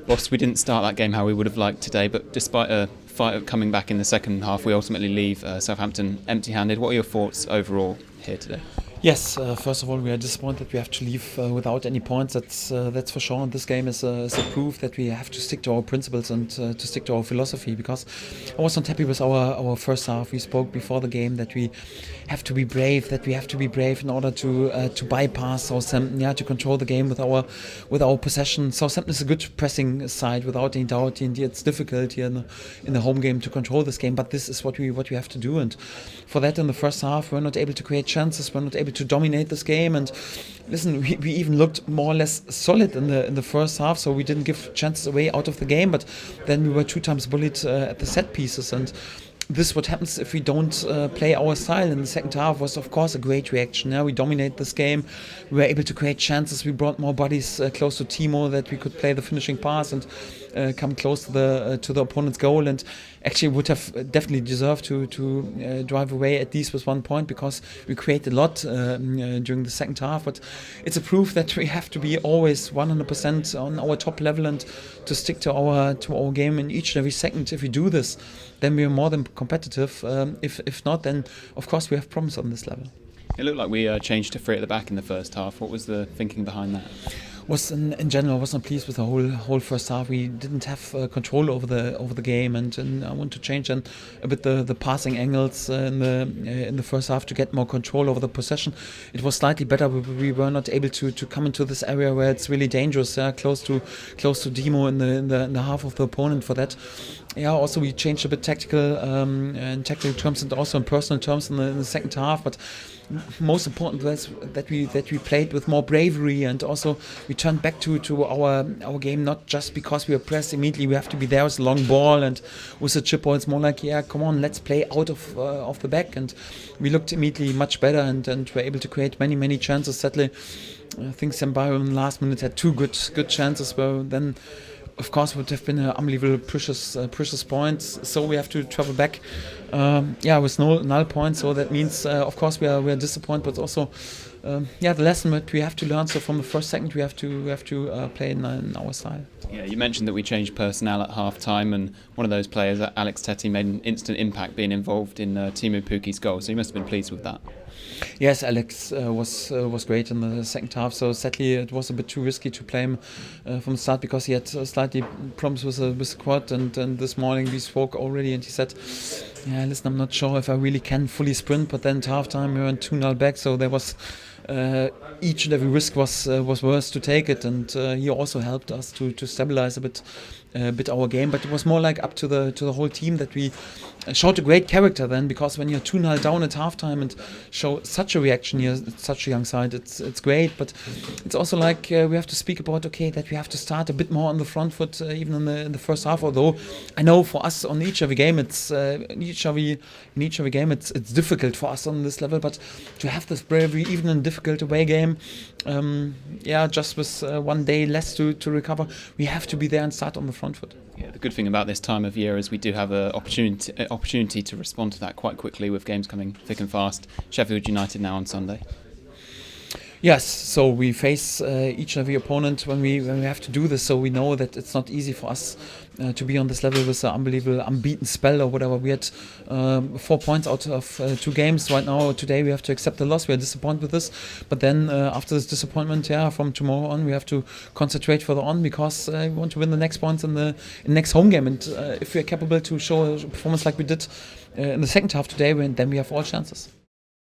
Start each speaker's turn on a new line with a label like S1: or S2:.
S1: Whilst we didn't start that game how we would have liked today, but despite a fight coming back in the second half, we ultimately leave Southampton empty-handed. What are your thoughts overall here today?
S2: Yes, first of all, we are disappointed we have to leave without any points. That's for sure. And this game is a proof that we have to stick to our principles and to stick to our philosophy. Because I was not happy with our first half. We spoke before the game that we have to be brave. That we have to be brave in order to bypass Southampton, to control the game with our possession. Southampton is a good pressing side, without any doubt. And it's difficult here in the home game to control this game. But this is what we have to do. And for that, in the first half, we're not able to create chances. We're not able to dominate this game, and listen, we even looked more or less solid in the first half, so we didn't give chances away out of the game, but then we were 2 times bullied at the set pieces. And this is what happens if we don't play our style. In the second half was of course a great reaction. We dominate this game, we were able to create chances, we brought more bodies close to Timo, that we could play the finishing pass and come close to the opponent's goal, and actually would have definitely deserved to drive away at least with 1 point, because we created a lot during the second half. But it's a proof that we have to be always 100% on our top level and to stick to our game in each and every second. If we do this, then we are more than competitive. If not, then of course we have problems on this level.
S1: It looked like we changed to 3 at the back in the first half. What was the thinking behind that?
S2: In general, I was not pleased with the whole first half. We didn't have control over the game, and I want to change then a bit the passing angles in the first half to get more control over the possession. It was slightly better. We were not able to come into this area where it's really dangerous, close to Demo in the half of the opponent. For that, also we changed a bit tactical in tactical terms and also in personal terms in the second half. But most important was that we played with more bravery, and also we turned back to our game, not just because we were pressed immediately. We have to be there with a long ball, and with a chip ball it's more like, come on, let's play out of the back. And we looked immediately much better, and were able to create many chances. Sadly, I think Sam Byron in the last minute had 2 good chances, where then of course would have been an unbelievable precious points. So we have to travel back with no null points. So that means of course we are disappointed, but also the lesson that we have to learn. So from the first second we have to play in our style.
S1: Yeah, you mentioned that we changed personnel at half time, and one of those players, Alex Tettey, made an instant impact being involved in Teemu Pukki's goal. So you must have been pleased with that.
S2: Yes, Alex was great in the second half. So sadly, it was a bit too risky to play him from the start, because he had slightly problems with the quad. And this morning we spoke already, and he said, listen, I'm not sure if I really can fully sprint. But then at halftime we were 2-0 back, so there was each and every risk was worth to take it. And he also helped us to stabilize a bit our game. But it was more like up to the whole team that we showed a great character then, because when you're 2-0 down at halftime and show such a reaction here at such a young side, it's great. But it's also like we have to speak about that we have to start a bit more on the front foot, even in the first half. Although I know for us on each every game, it's difficult for us on this level. But to have this bravery even in a difficult away game, just with 1 day less to recover, we have to be there and start on the front foot.
S1: Yeah, the good thing about this time of year is we do have an opportunity to respond to that quite quickly, with games coming thick and fast. Sheffield United now on Sunday.
S2: Yes, so we face each and every opponent when we have to do this. So we know that it's not easy for us to be on this level with an unbelievable unbeaten spell or whatever. We had 4 points out of 2 games right now. Today we have to accept the loss. We are disappointed with this, but then after this disappointment, from tomorrow on, we have to concentrate further on, because we want to win the next points in the next home game. And if we are capable to show a performance like we did in the second half today, then we have all chances.